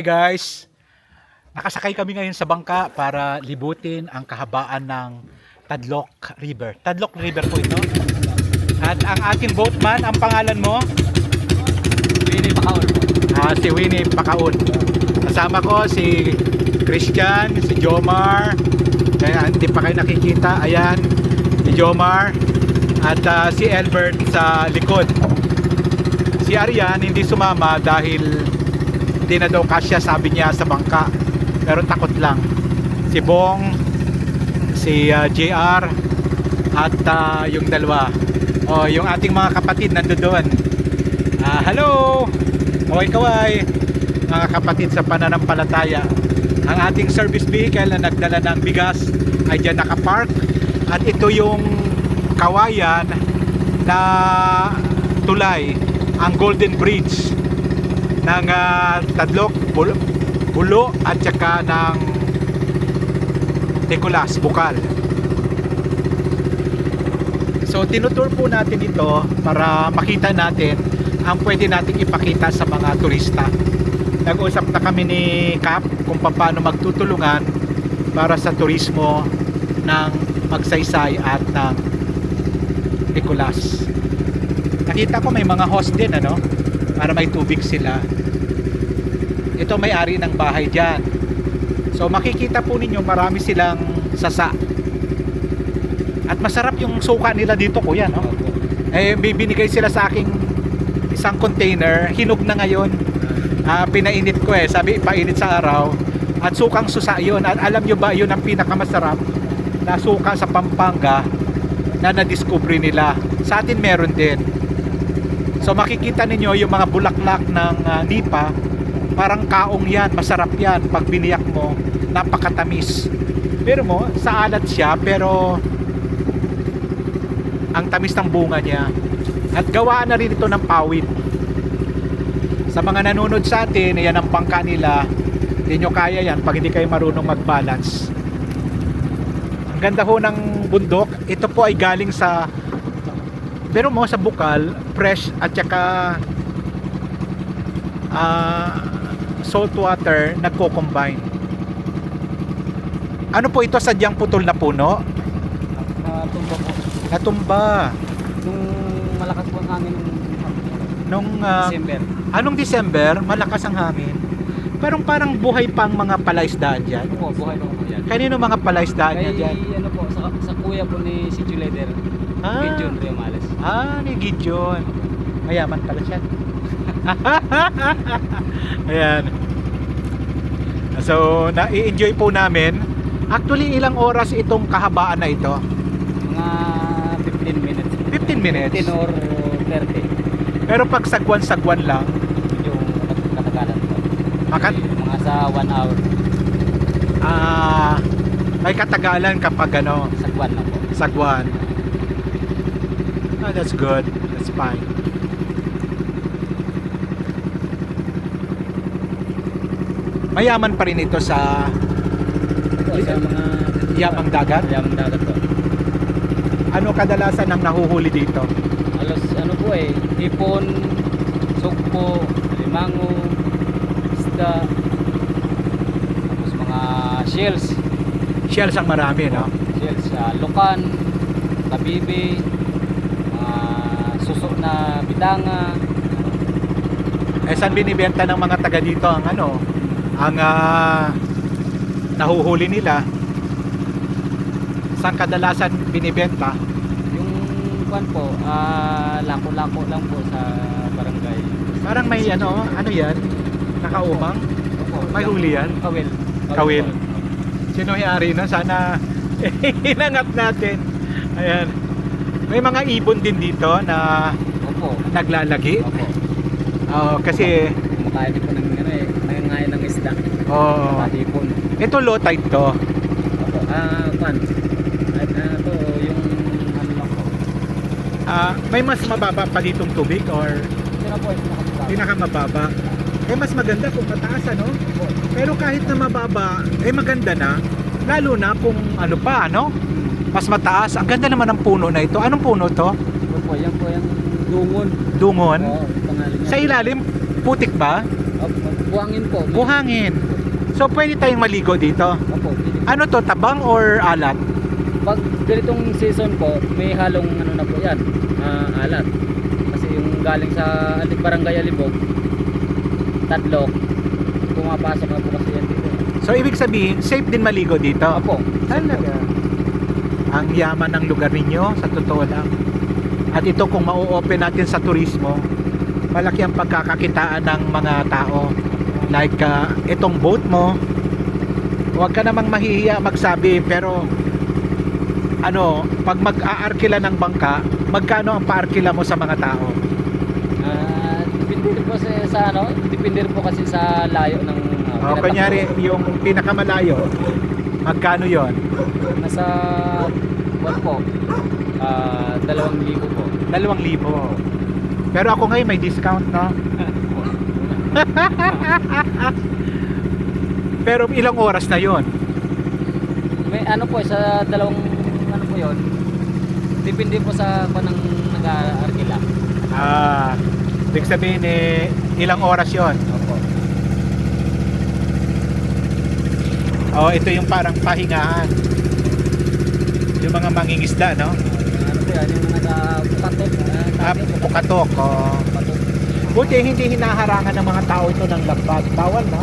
Hey guys, nakasakay kami ngayon sa bangka para libutin ang kahabaan ng Tadloc River. Tadloc River po ito. At ang ating boatman, ang pangalan mo? Winnie Pacaon. Si Winnie Pacaon. Kasama ko si Christian, si Jomar. Ayan, hindi pa kayo nakikita. Ayan, si Jomar. At si Albert sa likod. Si Arian hindi sumama dahil hindi na daw kasya, sabi niya, sa bangka, pero takot lang. Si Bong, si JR at yung dalawa, yung ating mga kapatid nandoon. Hello, kaway mga kapatid sa pananampalataya. Ang ating service vehicle na nagdala ng bigas ay dyan nakapark, at ito yung kawayan na tulay, ang Golden Bridge ng Tadloc, Bulo at saka ng Nicolas, Bukal. So tinutour po natin ito para makita natin ang pwede nating ipakita sa mga turista. Nag-usap na kami ni Cap kung paano magtutulungan para sa turismo ng Magsaysay at ng Nicolas. Nakita ko may mga host din, ano, para may tubig sila. Ito may-ari ng bahay dyan. So makikita po ninyo marami silang sasa. At masarap yung suka nila dito, kuya, no? Binigay sila sa aking isang container. Hinog na ngayon. Pinainit ko sabi ipainit sa araw. At sukang susa yun. At alam nyo ba, yun ang pinakamasarap na suka sa Pampanga na nadiscovery nila. Sa atin meron din. So makikita ninyo yung mga bulaklak ng nipa, parang kaong yan, masarap yan. Pag biniyak mo, napakatamis. Pero mo, sa alat siya, pero ang tamis ng bunga niya. At gawaan na rin ito ng pawid. Sa mga nanonood sa atin, yan ang bangka nila. Hindi nyo kaya yan pag hindi kayo marunong mag-balance. Ang ganda ho ng bundok. Ito po ay galing sa, pero mo sa Bukal, fresh at saka salt water nagko-combine. Ano po ito, sadyang putol na puno? Natumba po. Natumba. Nung malakas po ang hangin Nung December. anong December, malakas ang hangin. Pero parang buhay pang mga palaisdaan dyan. Opo, buhay na po yan. Kanino mga palaisdaan niya Kay dyan? ano po, sa kuya po ni si Juleder. John Riamales. Ni Gideon. Mayaman pala siya. Ayan. So, na-enjoy po namin. Actually, ilang oras itong kahabaan na ito? Mga 15 minutes. 15 minutes? 15 or 30. Pero pag sagwan-sagwan lang, Yung katagalan po. Mga sa 1 hour. may katagalan kapag ano, Sagwan na po. sagwan. That's good. That's fine. Mayaman pa rin ito sa Sa mga yamang dagat. yamang dagat po. Ano kadalasan ang nahuhuli dito? Alos ano po hipon, sugpo, limango, isda, tapos mga shells, Shells ang marami, no? shells, lukan, tabibi, suso na bitanga. Saan binibenta ng mga taga dito ang ano, ang nahuhuli nila? Saan kadalasan binibenta? Yung kwan po, lako-lako lang po sa barangay. Parang may ano yan? Nakaumang? Opo, May huli yan? Kawil. Kawil. Sino may-ari na? Sana inangat natin. Ayan. May mga ibon din dito na Opo. naglalagi. Opo. Kasi Kumakain din po ng nangangain ng isda. Hipon. ito low tide to. Opo. Kwan. To yung ano lang po. May mas mababa pa ditong tubig or Sino po yung pinakamababa? Mas maganda kung mataas, ano? Pero kahit na mababa, maganda na. Lalo na kung ano pa, ano? Mas mataas. Ang ganda naman ng puno na ito. Anong puno to? Opo, yan po yung dungon. Dungon? Oo, pangalan niya. Sa ilalim, putik ba? Opo. buhangin po. Buhangin. So pwede tayong maligo dito. Opo. Ano to, tabang or alat? Pag ganitong season po, may halong ano na po yan, alat. Kasi yung galing sa Barangay Alibog, Tadlok, pumapasok na po kasi yan dito. So ibig sabihin, safe din maligo dito. Opo. Talaga. Ang yaman ng lugar ninyo, sa totoo lang. At ito kung mau-open natin sa turismo, malaki ang pagkakakitaan ng mga tao. Like itong boat mo, huwag ka namang mahihiya magsabi, pero ano, pag mag-aarkila ng bangka, magkano ang paarkila mo sa mga tao? Depende po sa ano, depende po kasi sa layo ng Kunyari, yung pinakamalayo, magkano yon? nasa what po? 2,000 po. 2,000. Pero ako ngayon may discount, no? Pero ilang oras na yon? May ano po sa dalawang ano po 'yon. Depende po sa panang nag-aarkila. Ibig sabihin ilang oras yon? Opo. Ito yung parang pahingahan. Yung mga mangingisda, no? Ano po yan, yung nag-pukatok. Pukatok. Buti hindi hinaharangan ng mga tao ito ng lambat. Bawal, no?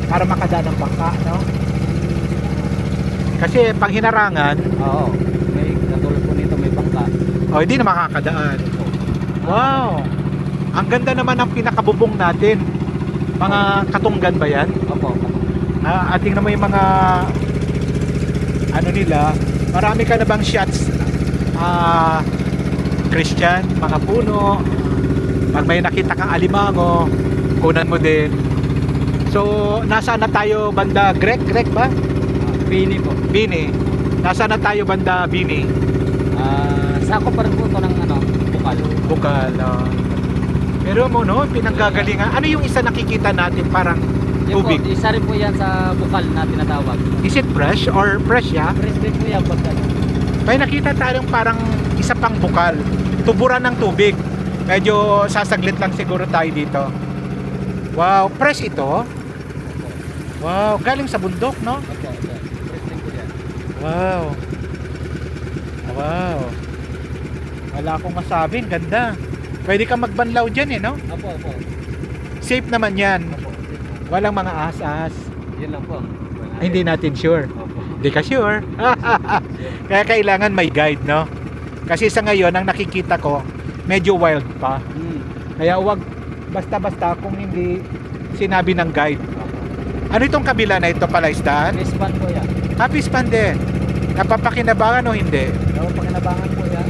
Para makadaan ng bangka, no? Kasi pag hinarangan, Oo. May katulad po nito, may bangka. hindi na makakadaan. Wow! Ang ganda naman ng pinakabubong natin. Mga katunggan ba yan? Opo. At tingnan mo yung mga ano nila, marami ka na bang shots Christian, mga puno, pag may nakita kang alimango, kunan mo din. So nasaan na tayo banda Greg ba? Bini po. Bini. Nasaan na tayo banda Bini? Sako pa rin po ito ng ano, bukal. Bukal. Pero mo no, pinanggagalingan. Ano yung isa nakikita natin parang Yun po, tubig? isa rin po yan sa bukal na tinatawag. Is it fresh or fresh ya? Fresh din po yan pag ano. May nakita tayong parang isa pang bukal, tuburan ng tubig. Medyo sasaglit lang siguro tayo dito. Wow, fresh ito. Wow, galing sa bundok, no? Opo. Fresh din po yan. Wow. Wow. Wala akong masabi, ang ganda. Pwede kang magbanlaw dyan no? Opo. Safe naman yan. Opo. Walang mga asas. Yun lang po. Ay, hindi natin sure. Opo. Hindi ka sure. Kaya kailangan may guide, no? Kasi sa ngayon, ang nakikita ko, medyo wild pa. Kaya wag basta-basta kung hindi sinabi ng guide. Ano itong kabila na ito pala, isdaan? Fish pan po yan. Happy span din. Napapakinabangan o hindi? Daw pakinabangan po yan.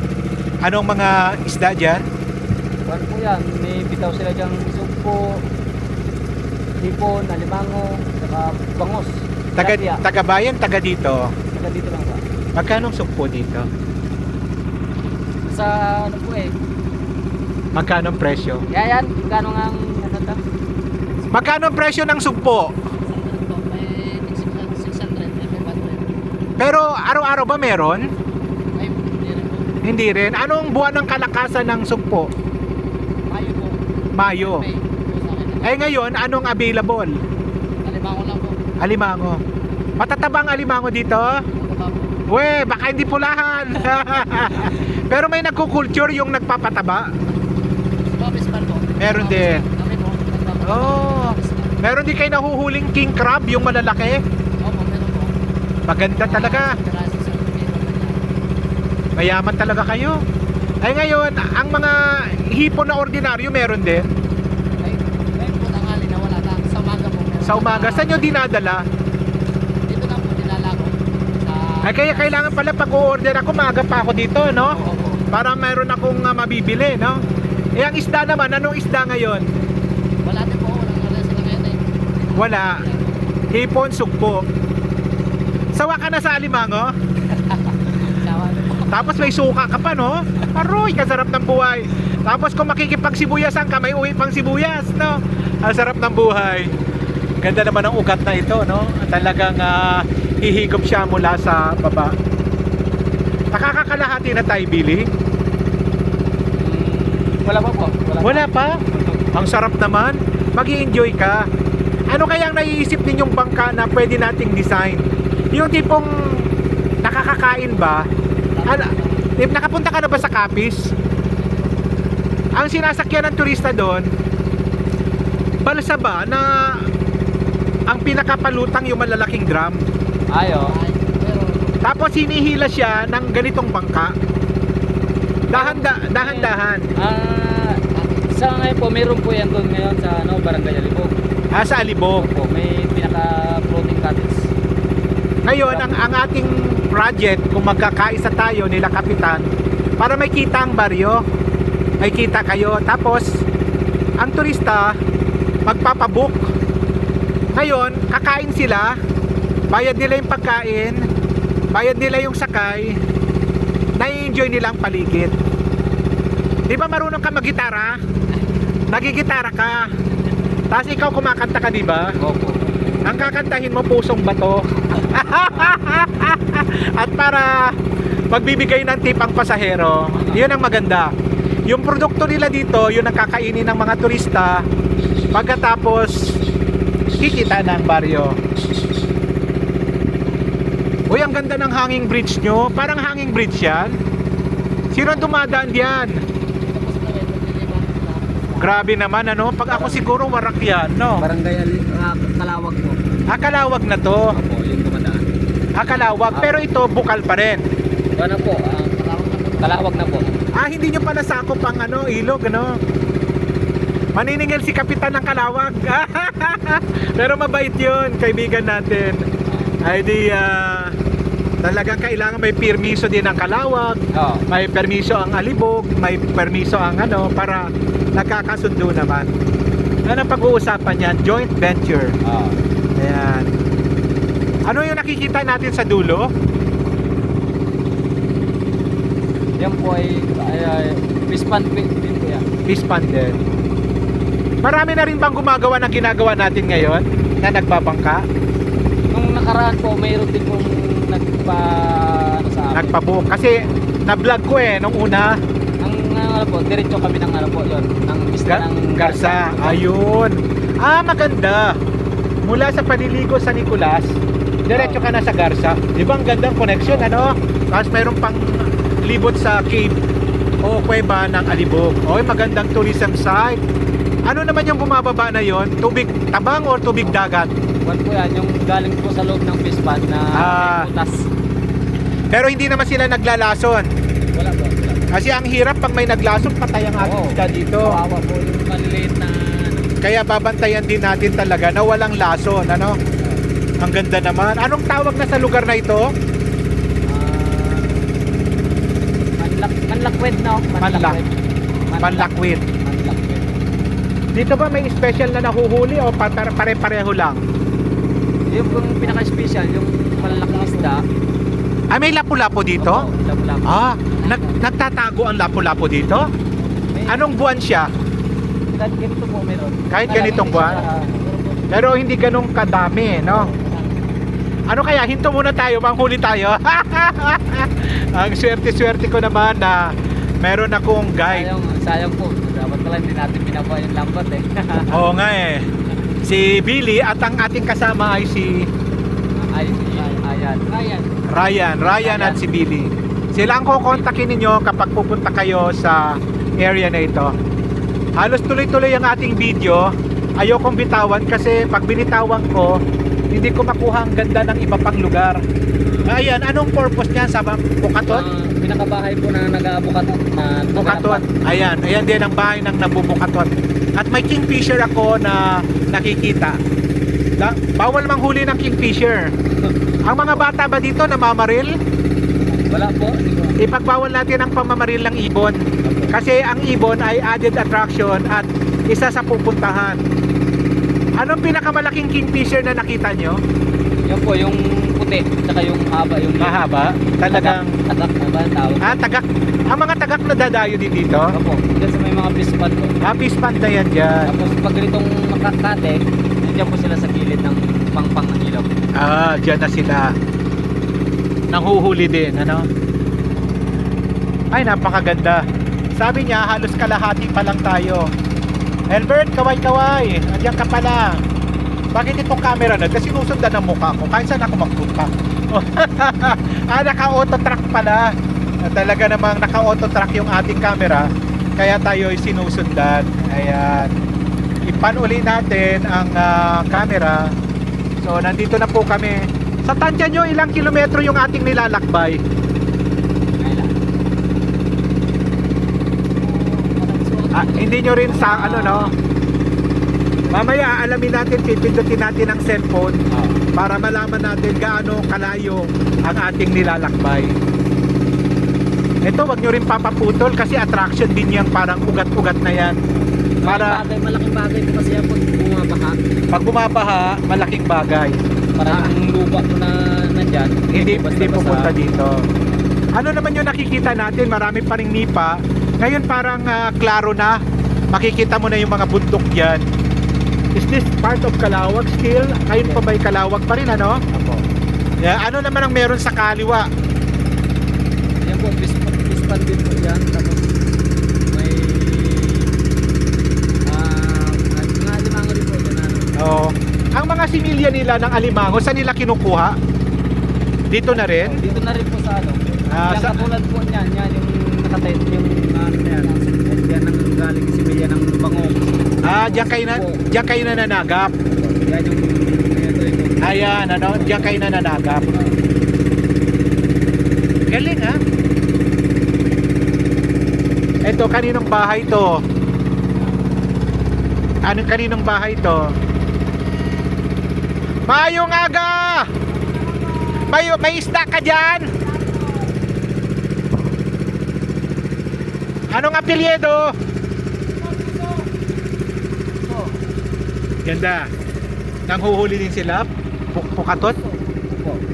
Anong mga isda dyan? Pan po yan. May bitaw sila dyang sugpo, hipon, alimango, saka bangos. Tilapia. Taga bayan, taga dito. Taga dito lang ba? Magkano ang sugpo dito? Sa ano po Magkano ang presyo? Kaya yan, gano'n nga ang ano ta? Magkano ang presyo ng sugpo? May 600, may 500. Pero araw-araw ba meron? Ay, hindi rin po. Hindi rin. Anong buwan ng kalakasan ng sugpo? Mayo po. Mayo. May po sa akin. Eh ngayon, anong available? Alimango lang po. Alimango. Matatabang alimango dito? Mataba po. We, baka hindi pulahan. Pero may nagkukulture yung nagpapataba. Fish pan po. Meron din. Kami po. Oh. Meron din kayo nahuhuling king crab, yung malalaki. Opo, meron po. Maganda talaga. Mayaman talaga kayo. Ay ngayon, ang mga hipon na ordinaryo meron din. Ay po tanghali na wala na. Sa umaga po. Sa umaga, saan nyo dinadala? Dito na po dinala ko. Sa... Ay kaya kailangan pala pag-order ako, maaga pa ako dito, no? Opo. Para mayroon akong mabibili, no? Eh ang isda naman, anong isda ngayon? Wala din po. Walang sila ngayon Wala. Hipon, sugpo. Sawa ka na sa alimango? Sawa din po. Tapos may suka ka pa, no? Aroy, kasarap ng buhay. Tapos kung makikipagsibuyasan ka, may uwi pang sibuyas, no? Ang sarap ng buhay. Ganda naman ang ugat na ito, no? Talagang hihigop siya mula sa baba. Nakakakalahati na tayo, Billy? Wala pa po. Wala pa? Ang sarap naman. Mag-i-enjoy ka. Ano kayang naiisip ninyong bangka na pwede nating design? Yung tipong nakakakain ba? Ano, nakapunta ka na ba sa Capiz? Ang sinasakyan ng turista doon, balsa ba na ang pinakapalutang yung malalaking drum? Ayo. Tapos hinihila siya ng ganitong bangka. Dahan-dahan. Sa ngayon po, meron po yan doon ngayon sa Barangay Alibog. Sa Alibog. Po, may pinaka-floating cottage. Ngayon, ang ating project, kung magkakaisa tayo nila kapitan, para may kita ang baryo, may kita kayo. Tapos, ang turista, magpapabook. Ngayon, kakain sila, bayad nila yung pagkain, bayad nila yung sakay, nai-enjoy nila ang paligid. Di ba marunong ka mag-gitara? Nagigitara ka. Tapos ikaw kumakanta ka, di ba? Opo. Ang kakantahin mo, Pusong Bato. At para magbibigay ng tip ang pasahero, yun ang maganda. Yung produkto nila dito, yun ang kakainin ng mga turista. Pagkatapos, kikita ng baryo. Uy, ang ganda ng hanging bridge nyo. Parang hanging bridge yan. Sino ang dumadaan diyan? Grabe naman, ano? Pag ako siguro warak yan, no? Barangay Kalawag po. Kalawag na to. Opo, yung dumadaan. Kalawag. Pero ito, bukal pa rin. Ano po? Kalawag na po. Hindi nyo pa nasakop ang ilog, ano? Maniningil si Kapitan ng Kalawag. Pero mabait yun, kaibigan natin. Ay di, talagang kailangan may permiso din ang Kalawag. Oo. May permiso ang Alibog, may permiso ang para nagkakasundo naman. Ano ang pag-uusapan yan? Joint venture. Oo. Ayan. Ano yung nakikita natin sa dulo? Yan po ay fish pond din po yan. Fish pond din. Marami na rin bang gumagawa ng ginagawa natin ngayon na nagbabangka? Nung nakaraan po, mayroon din pong sa amin. Nagpabook. Kasi na-vlog ko nung una. Ang po, diretso kami ng yun, ng isla ng Garza. Ayun. Maganda. Mula sa Paniligo sa Nicolas, diretso ka na sa Garza. Di ba ang gandang connection, ano? Tapos mayroon pang libot sa cave o kuweba ng Alibog. Oy, magandang tourism site. Ano naman yung bumababa na yon? Tubig tabang o tubig dagat? One po yan, yung galing po sa loob ng fish pond na may butas. Pero hindi naman sila naglalason. Wala po. Kasi ang hirap pag may naglason, patay ang ating isda dito. Kawawa po yung maliliit na Kaya babantayan din natin talaga na walang lason, ano? Ang ganda naman. Anong tawag na sa lugar na ito? Manlakwed, no? Manlakwid. Manlakwid. Dito ba may special na nahuhuli o pare-pareho lang? Yung pinaka-special, yung malalaking isda. May lapu-lapu dito? Opo, lapu-lapu. Nagtatago ang lapu-lapu dito? Anong buwan siya? Kahit ganito po meron. Kahit ganitong buwan? Pero hindi ganong kadami, no? Ano kaya? Hinto muna tayo, manghuli tayo. Ang swerte-swerte ko naman na meron akong guide. Sayang po. Dapat pala hindi natin pinabuhay yung lambat Oo nga Si Billy at ang ating kasama ay si Ryan at si Billy. Sila ang kukontakin ninyo kapag pupunta kayo sa area na ito. Halos tuloy-tuloy ang ating video. Ayokong bitawan kasi pag binitawan ko, hindi ko makuha ang ganda ng iba pang lugar. Ayan, anong purpose niya sa Bukaton? Pinakabahay po na nag-Bukaton. Bukaton. Ayan din ang bahay ng nabubukaton. At may kingfisher ako na nakikita. Bawal manghuli ng kingfisher. Ang mga bata ba dito namamaril? Wala po. Ipagbawal natin ang pamamaril ng ibon. Kasi ang ibon ay added attraction at isa sa pupuntahan. Anong pinakamalaking kingfisher na nakita nyo? Yan po, yung puti, tsaka yung haba. Yung Mahaba? Talagang... Tagak na ba ang tawag? Tagak. Ang mga tagak na dadayo din dito? Opo, dyan sa may mga fish pond po. Fish pond na yan dyan. Tapos pag ganitong makakate, nandiyan po sila sa gilid ng pangpang ng ilog. Dyan na sila. Nanghuhuli din, ano? Ay, napakaganda. Sabi niya, halos kalahati pa lang tayo. Albert, kaway-kaway. Andiyan ka pala. Bakit itong camera na? Kasi sinusundan ang mukha ko. Kahit saan ako magpunta. Naka-auto track pala. Talaga namang naka-auto track yung ating camera. Kaya tayo ay sinusundan. Ayan. Ipan uli natin ang camera. So, nandito na po kami. Sa tansya nyo, ilang kilometro yung ating nilalakbay? Hindi nyo rin sa ano, no? Mamaya, alamin natin, pipindutin natin ang cellphone para malaman natin gaano kalayo ang ating nilalakbay. Ito, wag nyo rin papaputol kasi attraction din yan, parang ugat-ugat na yan. Para Malaking bagay po kasi yan pag bumabaha. pag bumabaha, malaking bagay. Parang ang lupa ko na nandyan. Hindi basta-basta. pupunta dito. Ano naman yung nakikita natin, marami pa ring nipa. Ngayon parang klaro na. Makikita mo na yung mga bundok dyan. Is this part of Calawag still? Ngayon pa ba'y Calawag pa rin, ano? Apo. Yeah, ano naman ang meron sa kaliwa? Yan po, pispan din po yan. Tapos may mga alimango rin po yan. Oh, ang mga similya nila ng alimango, saan nila kinukuha? Dito na rin? Dito na rin po sa ano. Ah, Yan sa- katulad po niyan, yan yung nakatayo yung ano na yan. Yan ang galing similya ng bangong. Diyan kayo na nanagap. Yan yung ito. Ayan, ano, diyan kayo na nanagap. Galing, ha? Ito, kaninong bahay to? Anong kaninong bahay to? Mayong aga! May isda ka dyan? Anong apelyido? Ganda. Nanghuhuli din sila? Pukatot?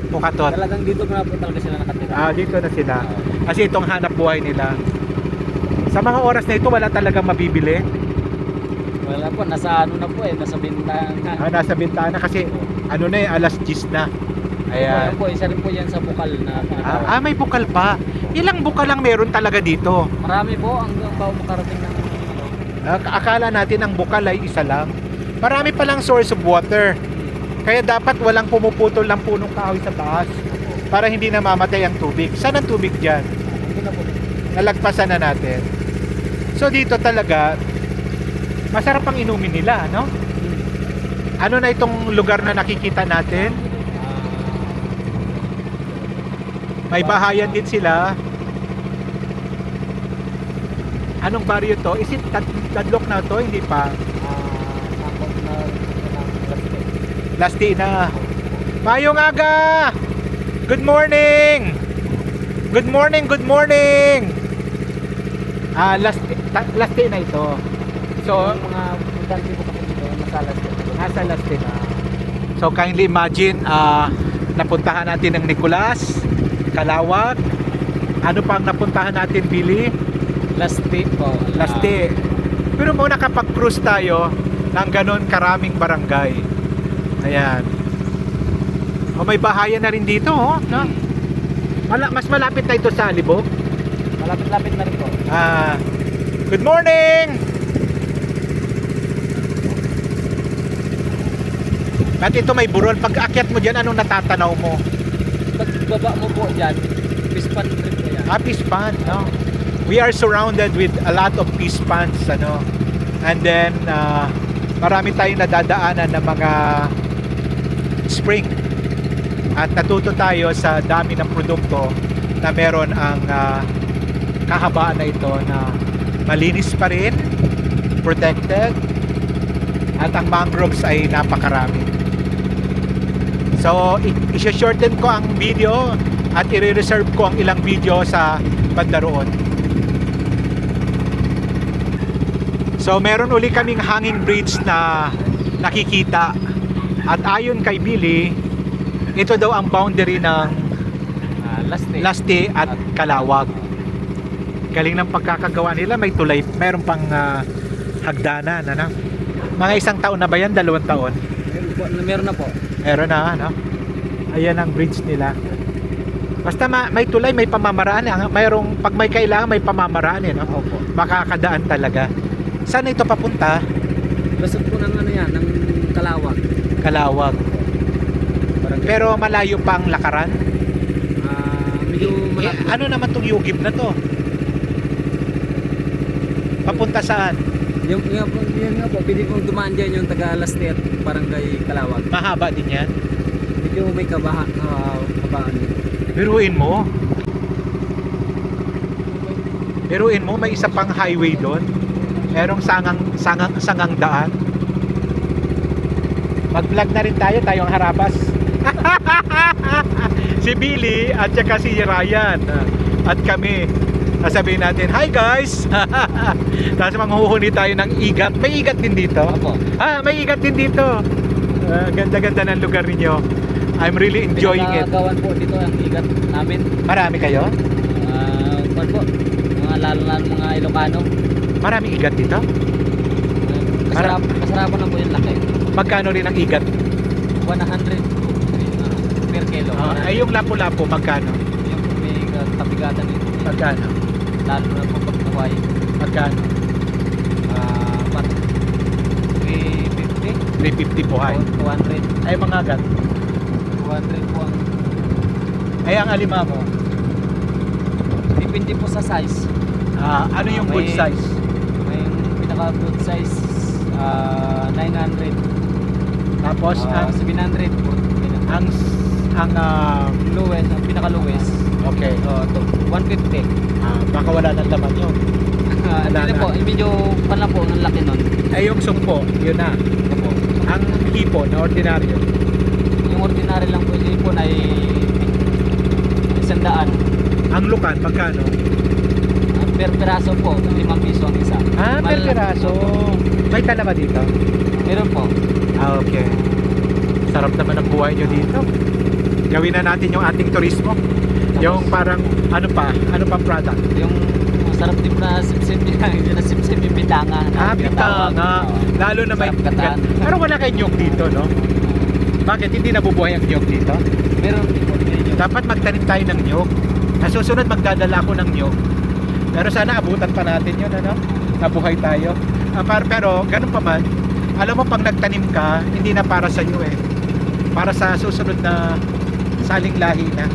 Pukatot. Talagang dito na po talaga sila nakatira. Dito na sila. Kasi itong hanap buhay nila. Sa mga oras na ito, wala talagang mabibili. Wala po, nasa ano na po nasa bintana. Nasa bintana kasi ano na alas 10 na. Ayan. Ayan po, isa rin po yan sa bukal na tinatawag. May bukal pa. Ilang bukal lang meron talaga dito? Marami po hanggang bago makarating ng Akala natin ang bukal ay isa lang. Marami palang source of water. Kaya dapat walang pumuputol ng punong kahoy sa taas para hindi namamatay ang tubig. Saan ang tubig dyan? Hindi na po. Nalagpasan na natin. So dito talaga masarap ang inumin nila, no? Ano na itong lugar na nakikita natin? May bahayan din sila. Anong baryo to? Is it Tadlok na to? Hindi pa. Sakot na plastic. Lasti na. Mayong aga! Good morning! Good morning, good morning! Lasti na ito. So, Yung mga putante po kasi dito, nasa Lasti na. So, kindly imagine, napuntahan natin ang Nicolas, Calawag. Ano pang napuntahan natin, Billy? Lasti po. Lasti. Pero muna kapag cruise tayo ng ganon karaming barangay. Ayan. May bahayan na rin dito, no? Mas malapit na ito sa Alibog. Malapit-lapit na rin po. Good morning! At ito may burol. Pag akyat mo dyan, anong natatanaw mo? Pagbaba mo po dyan, pispan trip po yan. Fish pond, no? We are surrounded with a lot of fish ponds, ano? And then, marami tayong nadadaanan ng mga spring. At natuto tayo sa dami ng produkto na meron ang kahabaan na ito na malinis pa rin, protected, at ang mangroves ay napakarami. So, i-shorten ko ang video at i-reserve ko ang ilang video sa banda roon. So, meron uli kaming hanging bridge na nakikita. At ayon kay Billy, ito daw ang boundary ng Lasti at Calawag. Galing ng pagkakagawa nila, may tulay, meron pang hagdanan, ano? Mga isang taon na ba yan? 2 taon? Meron na po. Meron na, ano? Ayan ang bridge nila. Basta may tulay, may pamamaraan. Mayroong, pag may kailangan, may pamamaraan, no? Opo. Makakadaan talaga. Saan ito papunta? Lusot po ng ano yan, ng Calawag. Kalawag. Barangay. Pero malayo pang lakaran. Medyo Eh, malapit. ano naman tong Yugib na to? Papunta saan? Yung nga po, pwede pong dumaan dyan yung taga Lastet, Barangay Kalawag. Mahaba din yan. Medyo may kabaan yun. Biruin mo. Biruin mo, may isa pang highway doon. Merong sangang daan. Mag-vlog na rin tayong harabas. Si Billy at saka si Ryan at kami. Sasabihin natin, hi guys! Tapos manghuhuni tayo ng igat. May igat din dito. Opo. May igat din dito. Ganda-ganda ng lugar ninyo. I'm really enjoying it. Pinakagawan po dito ang igat namin. Marami kayo? Kwan po, mga lalo-lalo mga Ilocano. Maraming igat dito? Kasarapan na po yung laki. Magkano rin ang igat? 100 per kilo. Ay yung lapu-lapu, magkano? Yung may kabigatan nito. Magkano? Lalo na po pagbuhay. Magkano? 350? 350 buhay. 200. Ay mga agat. 200 po ang Ay ang alimango. depende po sa size. Ano yung good May- size? May pinaka good size 900. Tapos 700 po. ang Lowest, ang pinaka lowest. okay. 150. Baka wala nang laman yun. Hindi po, medyo pan lang po ang laki nun. Ay yung sumpo, yun na. Opo. Ang hipon na ordinaryo. Yung ordinary lang po yung ipon ay 100. Ang lukan, magkano? Per piraso po, 5 piso ang isa. Per piraso. May tala ba dito? Meron po. Okay. Sarap naman ang buhay nyo dito. Gawin na natin yung ating turismo. Yung parang, ano pa product? Yung masarap din na sip-sip yung na sip-sip yung bitanga. Pitanga. Lalo na may... Sarap kataan. Pero wala kay nyog dito, no? Bakit hindi nabubuhay ang nyog dito? Meron din po. Dapat magtanim tayo ng nyog. Sa susunod magdadala ako ng nyog. Pero sana abutan pa natin yun, ano? Nabuhay tayo. Pero ganun pa man, alam mo pag nagtanim ka, hindi na para sa iyo eh. Para sa susunod na saling lahi na.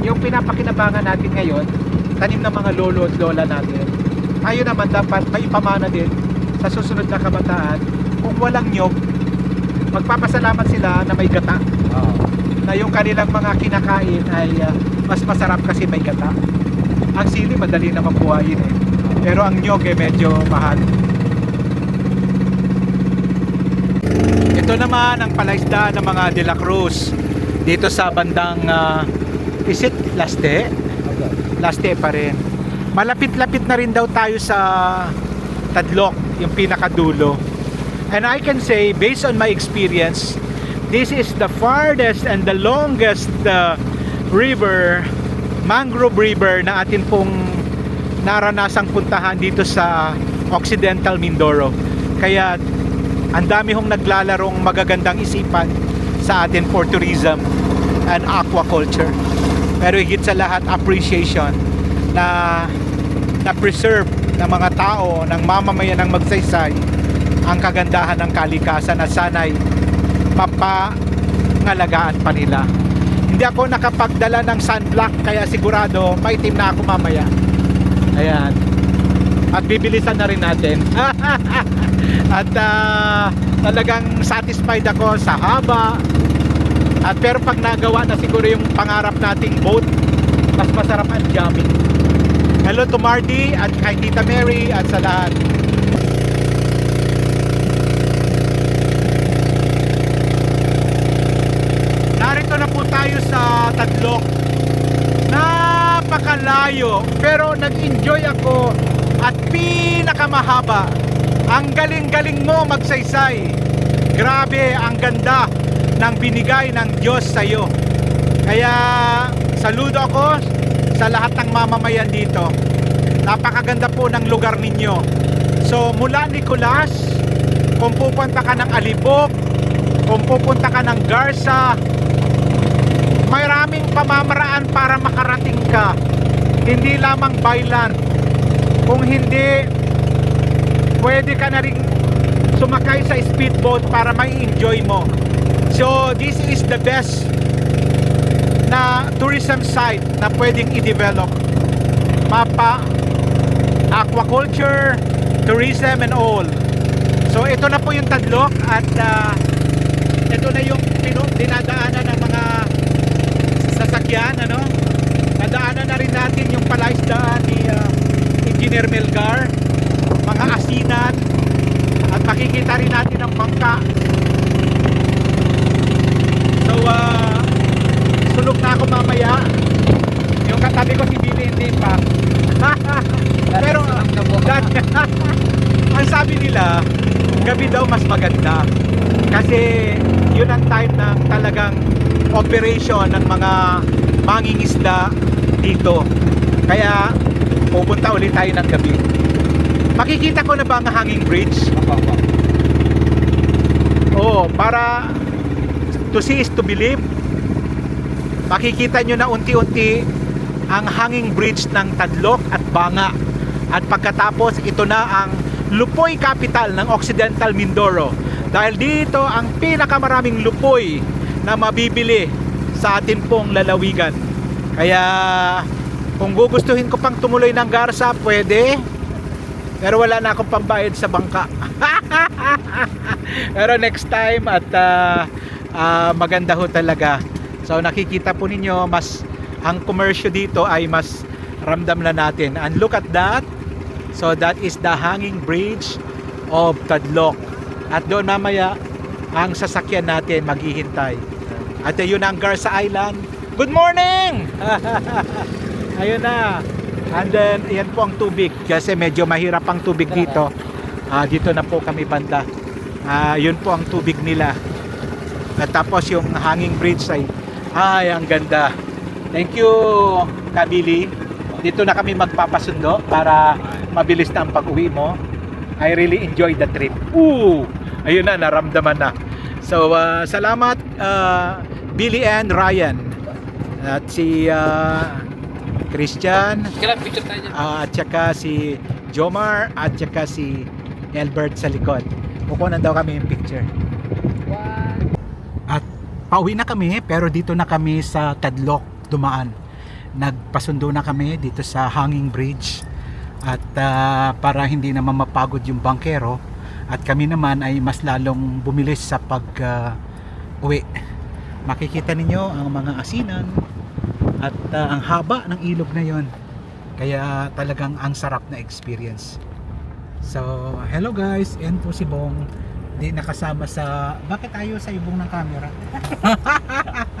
Yung pinapakinabangan natin ngayon, tanim ng mga lolo at lola natin. Tayo naman dapat may pamana din sa susunod na kabataan. Kung walang nyog, magpapasalamat sila na may gata. Na yung kanilang mga kinakain ay mas masarap kasi may gata. Ang sili madali naman buhayin eh. Pero ang nyog eh medyo mahal. Ito naman ang palaisdaan ng mga De La Cruz dito sa bandang is it Laste? Laste pa rin. Malapit-lapit na rin daw tayo sa Tadloc, yung pinakadulo. And I can say based on my experience, this is the farthest and the longest river, mangrove river na atin pong naranasang puntahan dito sa Occidental Mindoro. Kaya ang dami hong naglalarong magagandang isipan sa atin for tourism and aquaculture. Pero higit sa lahat appreciation na preserve ng mga tao, ng mamamayan ng Magsaysay ang kagandahan ng kalikasan at sana'y mapangalagaan pa nila. Hindi ako nakapagdala ng sunblock kaya sigurado maitim na ako mamaya. Ayan. At bibilisan na rin natin. At talagang satisfied ako sa haba. At pero pag nagawa na siguro yung pangarap nating boat, mas masarap ang jamming. Hello to Marty at kay Tita Mary at sa lahat. Narito na po tayo sa Tadloc. Napakalayo pero nag-enjoy ako at pinakamahaba. Ang galing-galing mo Magsaysay. Grabe ang ganda ng binigay ng Diyos sa iyo. Kaya saludo ako sa lahat ng mamamayan dito. Napakaganda po ng lugar ninyo. So mula Nicolas, kung pupunta ka ng Alibok, kung pupunta ka ng Garza, maraming pamamaraan para makarating ka. Hindi lamang by land. Kung hindi, pwede ka na rin sumakay sa speedboat para mai-enjoy mo So this is the best na tourism site na pwedeng i-develop. Mapa, aquaculture, tourism and all. So ito na po yung Tadloc at ito na yung dinadaanan ng mga sasakyan, ano? Nadaanan na rin natin yung palaisdaan ni Engineer Melgar, mga asinan, at makikita rin natin ang bangka. So sulog na ako mamaya. Yung katabi ko si Billy hindi pa. Pero ang sabi nila, gabi daw mas maganda kasi yun ang time ng talagang operation ng mga mangingisda dito. Kaya pupunta ulit tayo ng gabi. Makikita ko na ba ang hanging bridge? Oo, para to see is to believe. Makikita nyo na unti-unti ang hanging bridge ng Tadloc at Banga. At pagkatapos, ito na ang lupoy capital ng Occidental Mindoro. Dahil dito ang pinakamaraming lupoy na mabibili sa atin pong lalawigan. Kaya kung gugustuhin ko pang tumuloy ng Garza, pwede. Pero wala na akong pambayad sa bangka. Pero next time at maganda ho talaga. So nakikita po ninyo, mas ang komersyo dito ay mas ramdam na natin. And look at that. So that is the hanging bridge of Tadloc. At doon mamaya ang sasakyan natin maghihintay. At yun ang Garza Island. Good morning! Ayun na. And then yan po ang tubig kasi medyo mahirap ang tubig dito. Dito na po kami banda. Yun po ang tubig nila. At tapos yung hanging bridge ay ang ganda. Thank you, Kabili. Dito na kami magpapasundo para mabilis na ang pag-uwi mo. I really enjoyed the trip. Ayun na, naramdaman na. So, salamat Billy and Ryan. At si Christian. At saka si Jomar. At saka si Albert sa likod. Kukunan daw kami yung picture. At pauwi na kami, pero dito na kami sa Tadloc dumaan. Nagpasundo na kami dito sa hanging bridge. At para hindi naman mapagod yung bangkero, at kami naman ay mas lalong bumilis sa pag-uwi. Makikita ninyo ang mga asinan at ang haba ng ilog na yon. Kaya talagang ang sarap na experience. So, hello guys, yan po si Bong. Di nakasama sa... Bakit ayaw sa ibong ng camera?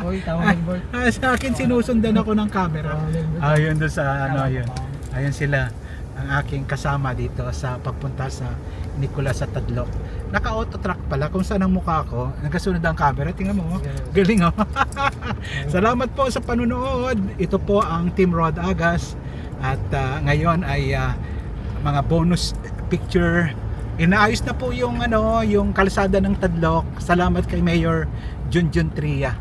Hoy, tawag board. Sa akin sinusundan ako ng camera. Ayun doon sa ano, ayun. Ayun sila ang aking kasama dito sa pagpunta sa Nicolas sa Tadloc. Naka-auto track pala kung saan ang mukha ko. Nagkasunod ang camera. Tingnan mo. Galing oh. Salamat po sa panunood. Ito po ang Team Rod Agas. At ngayon ay mga bonus picture. Inaayos na po yung yung kalsada ng Tadloc. Salamat kay Mayor Junjun Tria.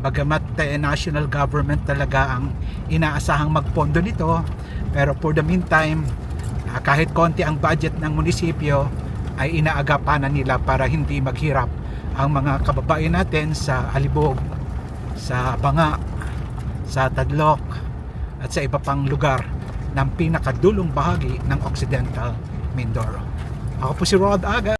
Bagamat national government talaga ang inaasahang magpondo nito, pero for the meantime, kahit konti ang budget ng munisipyo, ay inaagapanan nila para hindi maghirap ang mga kababayan natin sa Alibog, sa Banga, sa Tadloc, at sa iba pang lugar ng pinakadulong bahagi ng Occidental Mindoro. Ako po si Rod Aga.